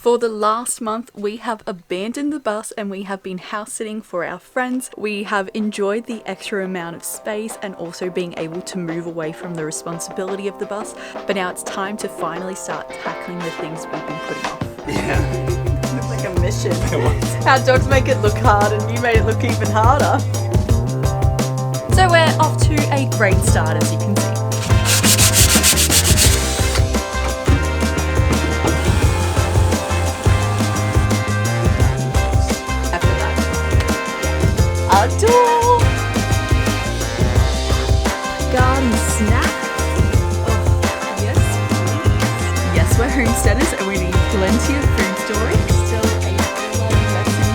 For the last month, we have abandoned the bus and we have been house sitting for our friends. We have enjoyed the extra amount of space and also being able to move away from the responsibility of the bus. But now it's time to finally start tackling the things we've been putting off. Yeah. It's like a mission. Our dogs make it look hard and you made it look even harder. So we're off to a great start, as you can see. Outdoor garden snack. Oh, yes, please. Yes, we're homesteaders and we need plenty of food storage. Still a lot of messing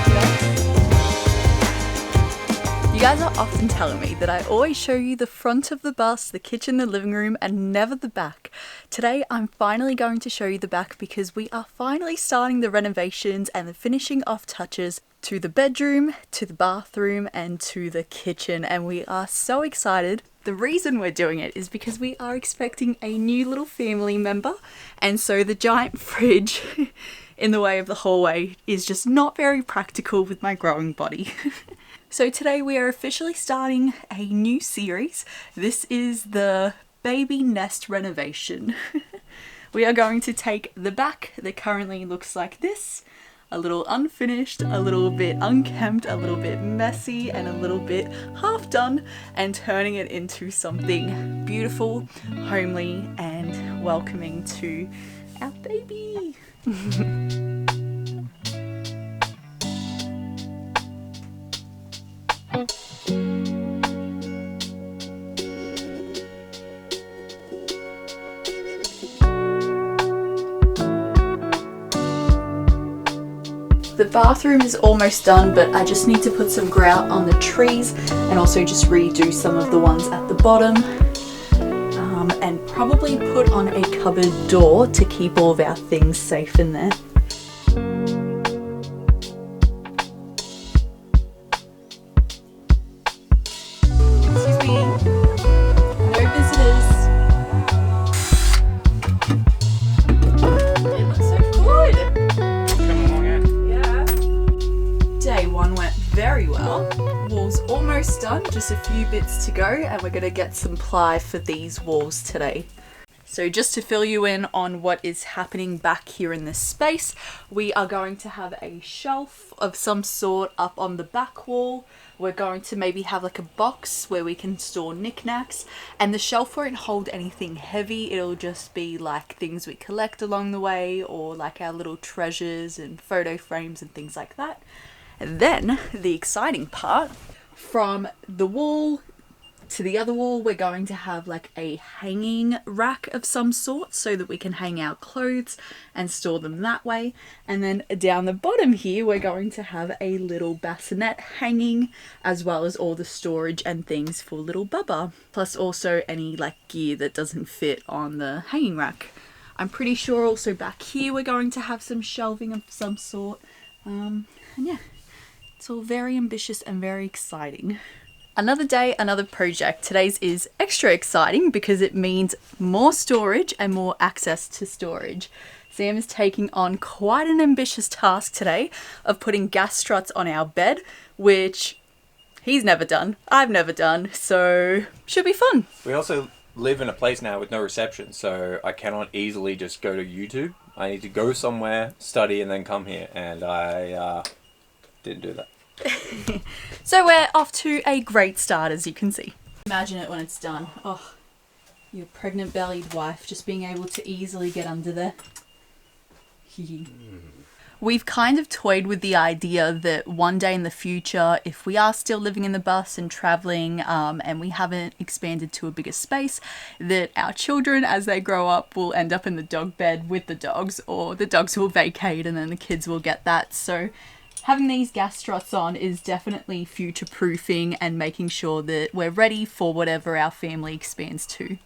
today. You guys are often telling me that I always show you the front of the bus, the kitchen, the living room, and never the back. Today I'm finally going to show you the back because we are finally starting the renovations and the finishing off touches to the bedroom, to the bathroom, and to the kitchen, and we are so excited. The reason we're doing it is because we are expecting a new little family member, and so the giant fridge in the way of the hallway is just not very practical with my growing body. So today we are officially starting a new series. This is the baby nest renovation. We are going to take the back that currently looks like this, a little unfinished, a little bit unkempt, a little bit messy, and a little bit half done, and turning it into something beautiful, homely, and welcoming to our baby. The bathroom is almost done, but I just need to put some grout on the trees and also just redo some of the ones at the bottom, and probably put on a cupboard door to keep all of our things safe in there. Excuse me, no visitors. It looks so good. Day one went very well. Wall's almost done, just a few bits to go, and we're going to get some ply for these walls today. So just to fill you in on what is happening back here in this space, we are going to have a shelf of some sort up on the back wall. We're going to maybe have like a box where we can store knickknacks, and the shelf won't hold anything heavy. It'll just be like things we collect along the way, or like our little treasures and photo frames and things like that. And then the exciting part, from the wall to the other wall, we're going to have like a hanging rack of some sort so that we can hang our clothes and store them that way. And then down the bottom here, we're going to have a little bassinet hanging, as well as all the storage and things for little Bubba, plus also any like gear that doesn't fit on the hanging rack. I'm pretty sure also back here we're going to have some shelving of some sort. And yeah, it's all very ambitious and very exciting. Another day, another project. Today's is extra exciting because it means more storage and more access to storage. Sam is taking on quite an ambitious task today of putting gas struts on our bed, which he's never done, I've never done, so should be fun. We also live in a place now with no reception, so I cannot easily just go to YouTube. I need to go somewhere, study, and then come here, and I didn't do that. So we're off to a great start, as you can see. Imagine it when it's done. Oh, your pregnant bellied wife just being able to easily get under there. We've kind of toyed with the idea that one day in the future, if we are still living in the bus and traveling, and we haven't expanded to a bigger space, that our children, as they grow up, will end up in the dog bed with the dogs, or the dogs will vacate and then the kids will get that. So having these gas struts on is definitely future-proofing and making sure that we're ready for whatever our family expands to.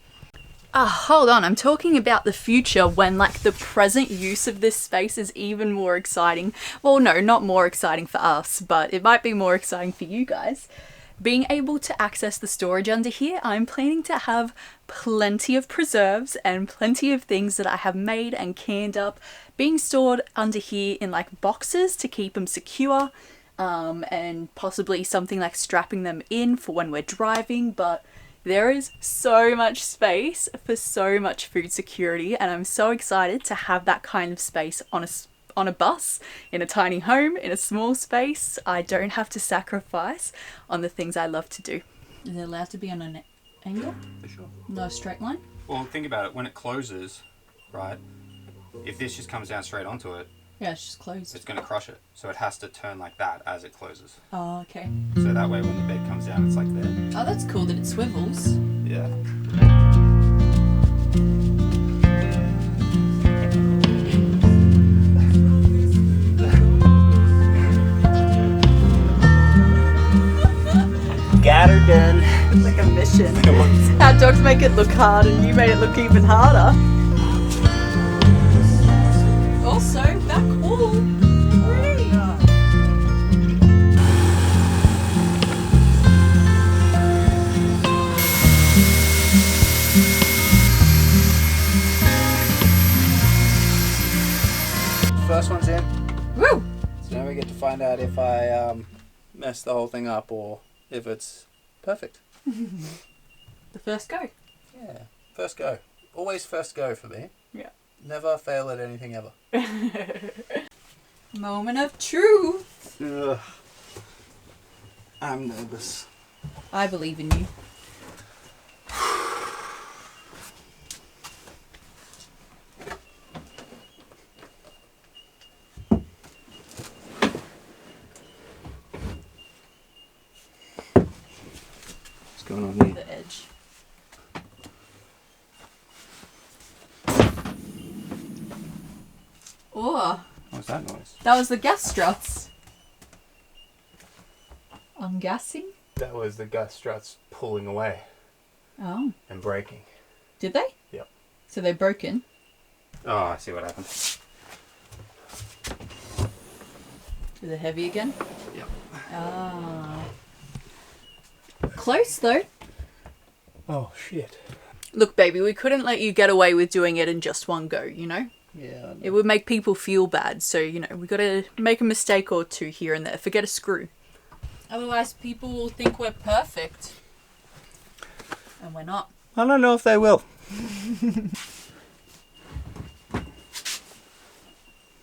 Hold on, I'm talking about the future when like the present use of this space is even more exciting. Well, no, not more exciting for us, but it might be more exciting for you guys. being able to access the storage under here, I'm planning to have plenty of preserves and plenty of things that I have made and canned up being stored under here in like boxes to keep them secure, and possibly something like strapping them in for when we're driving. But there is so much space for so much food security, and I'm so excited to have that kind of space on a bus, in a tiny home, in a small space. I don't have to sacrifice on the things I love to do. Is it allowed to be on an angle? For sure. No straight line? Well, think about it. When it closes, right? If this just comes down straight onto it, Yeah, it's just closed. it's going to crush it. So it has to turn like that as it closes. Oh, okay. So that way when the bed comes down, it's like there. Oh, that's cool that it swivels. Yeah. Got her done. It's like a mission. Our dogs make it look hard and you made it look even harder. Also, back wall. First one's in. Woo! So now we get to find out if I messed the whole thing up or if it's perfect. The first go. Yeah, first go. Always first go for me. Yeah. Never fail at anything ever. Moment of truth. Ugh. I'm nervous. I believe in you. What's going on here? The edge. Oh, What's that noise? that was the gas struts. I'm guessing. That was the gas struts pulling away Oh, and breaking. did they? Yep. So they're broken. Oh, I see what happened. Is it heavy again? Yep. Ah. Close though. Oh, shit. Look, baby, we couldn't let you get away with doing it in just one go, you know? Yeah. It would make people feel bad, so, you know, we gotta make a mistake or two here and there. Forget a screw. Otherwise, people will think we're perfect. And we're not. I don't know if they will.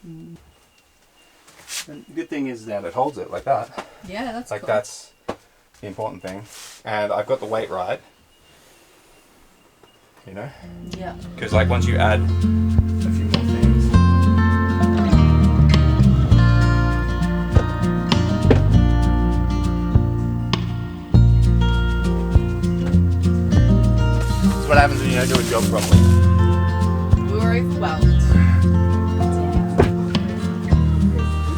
And the good thing is that it holds it like that. Yeah, that's Like cool. that's the important thing. And I've got the weight right. You know? Yeah. Because like once you add a few more things. That's what happens when you don't do a job properly. We were overwhelmed.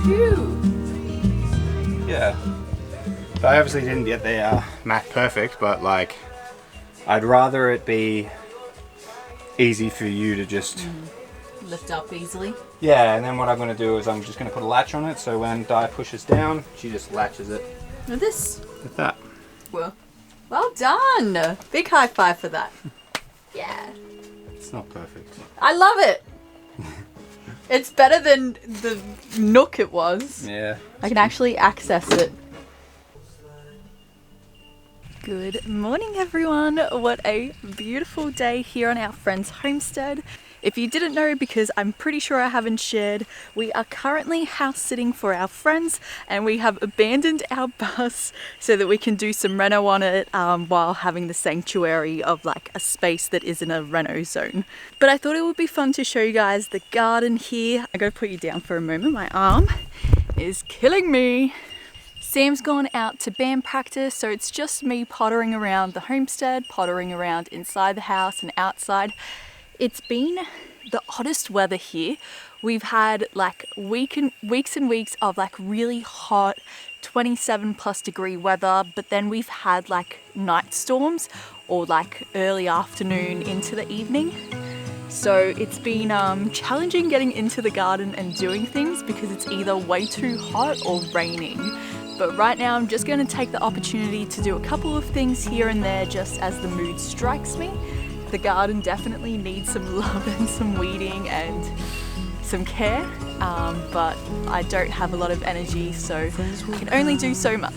Phew. Yeah. So I obviously didn't get the Mac perfect, but like I'd rather it be easy for you to just Lift up easily. yeah, and then what I'm going to do is I'm just going to put a latch on it, so when Di pushes down, she just latches it With this. with that. Well done. Big high five for that. Yeah. It's not perfect. I love it. It's better than the nook it was. Yeah. I can actually access it. Good morning, everyone. What a beautiful day here on our friend's homestead. If you didn't know, because I'm pretty sure I haven't shared, we are currently house sitting for our friends and we have abandoned our bus so that we can do some reno on it while having the sanctuary of like a space that isn't a reno zone. But I thought it would be fun to show you guys the garden here. I gotta put you down for a moment. My arm is killing me. Sam's gone out to band practice, so it's just me pottering around the homestead, pottering around inside the house and outside. It's been the oddest weather here. We've had like weeks and weeks of like really hot 27+ degree weather, but then we've had like night storms or like early afternoon into the evening. So it's been challenging getting into the garden and doing things because it's either way too hot or raining. But right now I'm just going to take the opportunity to do a couple of things here and there just as the mood strikes me. The garden definitely needs some love and some weeding and some care, but I don't have a lot of energy, so I can only do so much.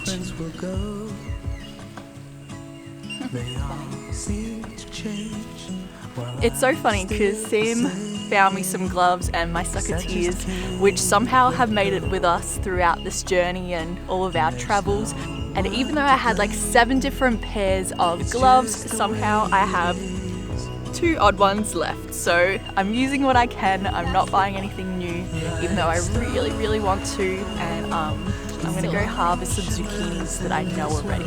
It's so funny because Sam found me some gloves and my sucketeers, which somehow have made it with us throughout this journey and all of our travels. And even though I had like 7 different pairs of gloves, somehow I have 2 odd ones left. So I'm using what I can. I'm not buying anything new, even though I really, really want to. And I'm gonna go harvest some zucchinis that I know are ready.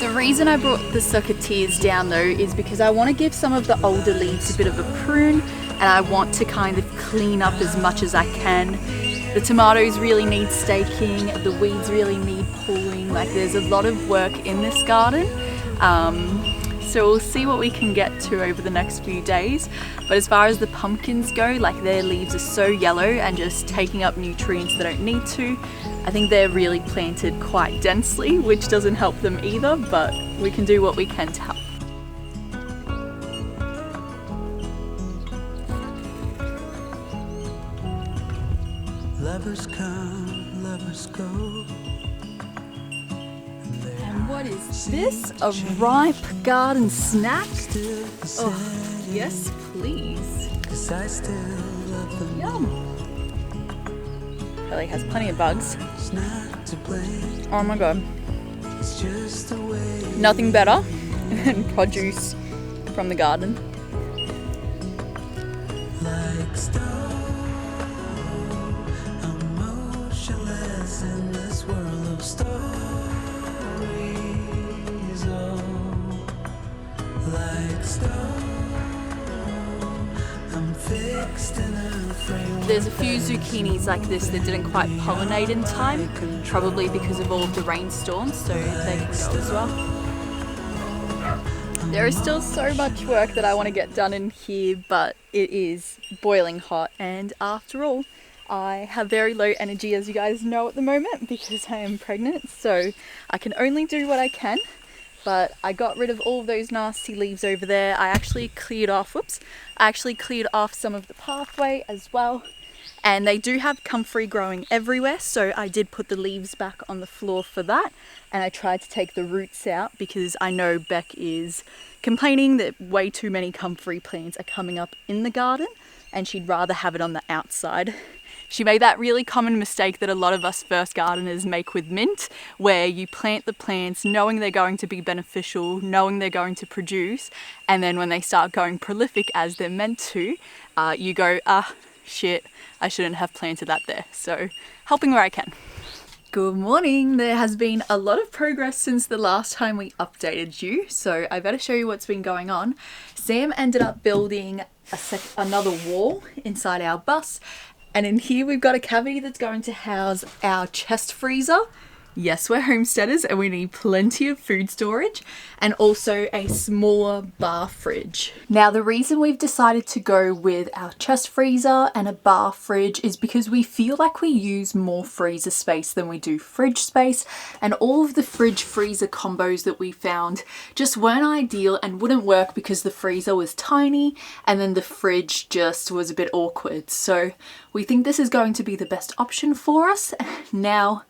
The reason I brought the sucketeers down though is because I want to give some of the older leaves a bit of a prune, and I want to kind of clean up as much as I can. The tomatoes really need staking, the weeds really need pulling, like there's a lot of work in this garden. So we'll see what we can get to over the next few days. But as far as the pumpkins go, like their leaves are so yellow and just taking up nutrients they don't need to. I think they're really planted quite densely, which doesn't help them either, but we can do what we can to help. Lovers come, lovers go. And what is this? A ripe garden snack? Oh, yes, please. Yum. Probably has plenty of bugs. Oh my god. Nothing better than produce from the garden. There's a few zucchinis like this that didn't quite pollinate in time, probably because of all of the rainstorms, so they can go as well. There is still so much work that I want to get done in here, but it is boiling hot, and after all, I have very low energy, as you guys know, at the moment because I am pregnant, so I can only do what I can. But I got rid of all of those nasty leaves over there. I actually cleared off some of the pathway as well. And they do have comfrey growing everywhere, so I did put the leaves back on the floor for that. And I tried to take the roots out because I know Beck is complaining that way too many comfrey plants are coming up in the garden and she'd rather have it on the outside. She made that really common mistake that a lot of us first gardeners make with mint, where you plant the plants knowing they're going to be beneficial, knowing they're going to produce, and then when they start going prolific as they're meant to, you go, shit, I shouldn't have planted that there. So helping where I can. Good morning. There has been a lot of progress since the last time we updated you, so I better show you what's been going on. Sam ended up building another wall inside our bus. And in here we've got a cavity that's going to house our chest freezer. Yes, we're homesteaders and we need plenty of food storage, and also a smaller bar fridge. Now the reason we've decided to go with our chest freezer and a bar fridge is because we feel like we use more freezer space than we do fridge space, and all of the fridge freezer combos that we found just weren't ideal and wouldn't work because the freezer was tiny and then the fridge just was a bit awkward. So we think this is going to be the best option for us. Now,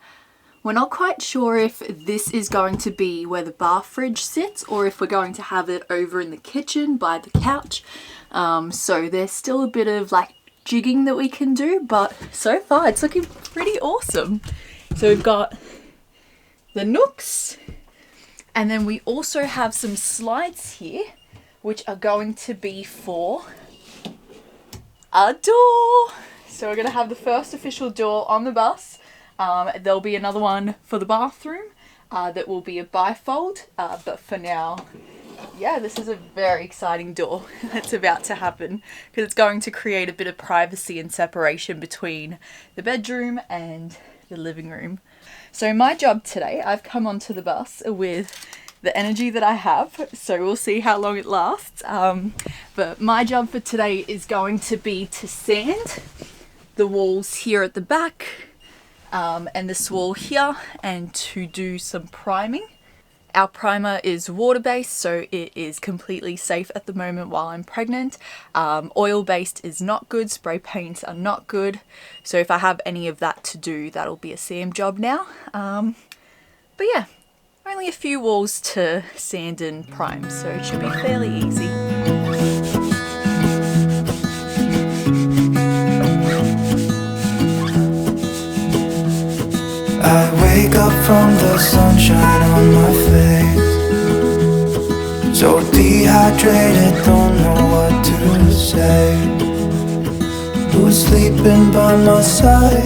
we're not quite sure if this is going to be where the bar fridge sits or if we're going to have it over in the kitchen by the couch. So there's still a bit of like jigging that we can do, but so far it's looking pretty awesome. So we've got the nooks, and then we also have some slides here, which are going to be for a door. So we're going to have the first official door on the bus. There'll be another one for the bathroom that will be a bifold, but for now, yeah, this is a very exciting door that's about to happen because it's going to create a bit of privacy and separation between the bedroom and the living room. So my job today, I've come onto the bus with the energy that I have, so we'll see how long it lasts, but my job for today is going to be to sand the walls here at the back, and this wall here, and to do some priming. Our primer is water-based, so it is completely safe at the moment while I'm pregnant. Oil-based is not good, spray paints are not good, so if I have any of that to do, that'll be a Sam job now. But yeah, only a few walls to sand and prime, so it should be fairly easy. I wake up from the sunshine on my face, so dehydrated, don't know what to say. Who's sleeping by my side?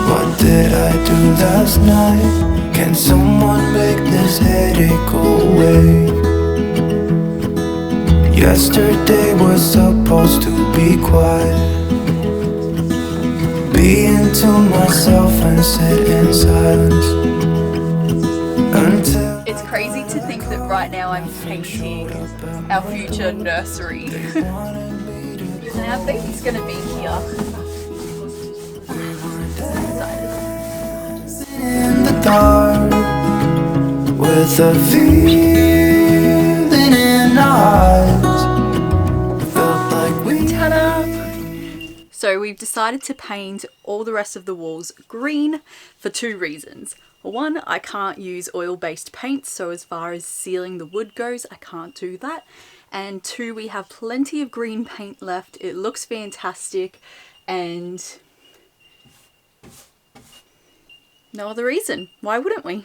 What did I do last night? Can someone make this headache go away? Yesterday was supposed to be quiet, being to myself and sit in silence until It's crazy to think that right now I'm painting our future nursery. And our baby's gonna be here. So excited. in the dark with a feeling in our eyes. Felt like we Ta-da! So we've decided to paint all the rest of the walls green for two reasons. One, I can't use oil-based paint, so as far as sealing the wood goes, I can't do that. And two, we have plenty of green paint left. It looks fantastic, and no other reason. Why wouldn't we?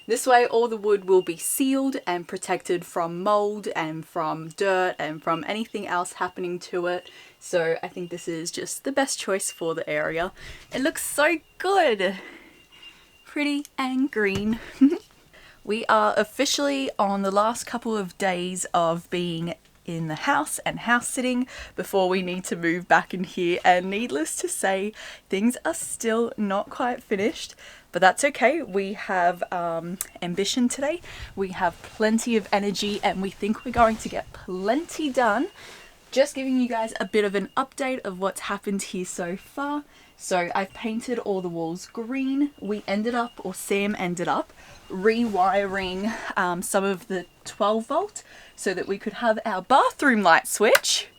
This way all the wood will be sealed and protected from mold and from dirt and from anything else happening to it. So I think this is just the best choice for the area. It looks so good. Pretty and green. We are officially on the last couple of days of being in the house and house sitting before we need to move back in here, and needless to say, things are still not quite finished, but that's okay. We have ambition today, we have plenty of energy, and we think we're going to get plenty done. Just giving you guys a bit of an update of what's happened here so far. So I've painted all the walls green. We ended up, or Sam ended up, rewiring some of the 12 volt so that we could have our bathroom light switch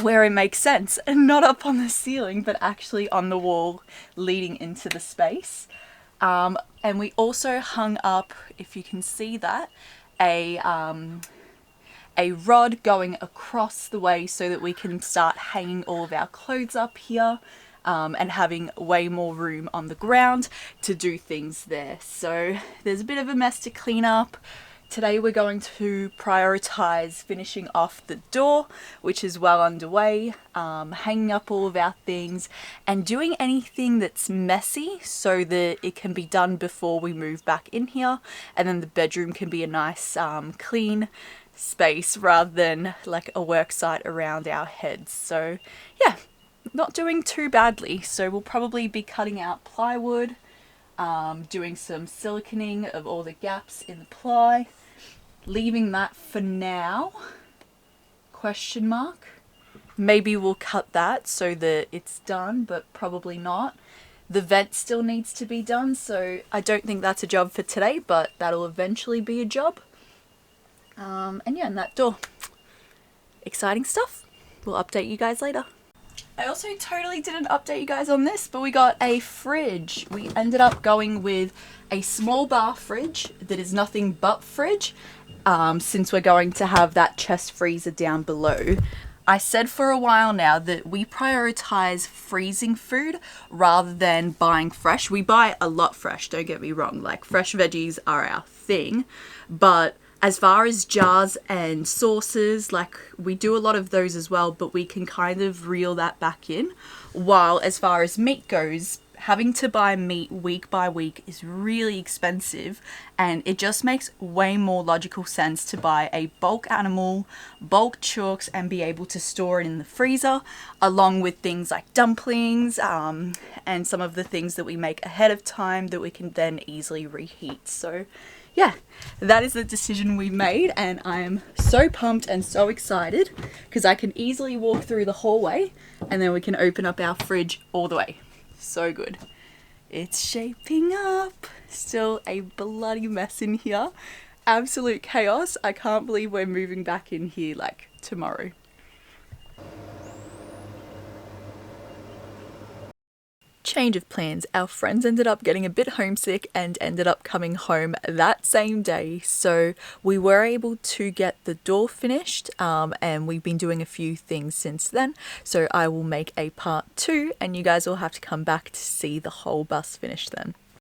where it makes sense, and not up on the ceiling but actually on the wall leading into the space. And we also hung up, if you can see that, a rod going across the way so that we can start hanging all of our clothes up here, and having way more room on the ground to do things there. So there's a bit of a mess to clean up. Today we're going to prioritize finishing off the door, which is well underway, hanging up all of our things and doing anything that's messy so that it can be done before we move back in here, and then the bedroom can be a nice clean space rather than like a work site around our heads. So yeah, not doing too badly. So we'll probably be cutting out plywood, doing some siliconing of all the gaps in the ply, leaving that for now, question mark. Maybe we'll cut that so that it's done, but probably not. The vent still needs to be done, so I don't think that's a job for today, but that'll eventually be a job. And yeah, and that door. Exciting stuff. We'll update you guys later. I also totally didn't update you guys on this, but we got a fridge. We ended up going with a small bar fridge that is nothing but fridge, since we're going to have that chest freezer down below. I said for a while now that we prioritize freezing food rather than buying fresh. We buy a lot fresh, don't get me wrong, like fresh veggies are our thing, but as far as jars and sauces, like we do a lot of those as well, but we can kind of reel that back in. While as far as meat goes, having to buy meat week by week is really expensive, and it just makes way more logical sense to buy a bulk animal, bulk chooks, and be able to store it in the freezer, along with things like dumplings, and some of the things that we make ahead of time that we can then easily reheat. So yeah, that is the decision we made, and I am so pumped and so excited because I can easily walk through the hallway and then we can open up our fridge all the way. So good. It's shaping up. Still a bloody mess in here. Absolute chaos. I can't believe we're moving back in here like tomorrow. Change of plans. Our friends ended up getting a bit homesick and ended up coming home that same day. So we were able to get the door finished and we've been doing a few things since then. So I will make a part 2 and you guys will have to come back to see the whole bus finished then.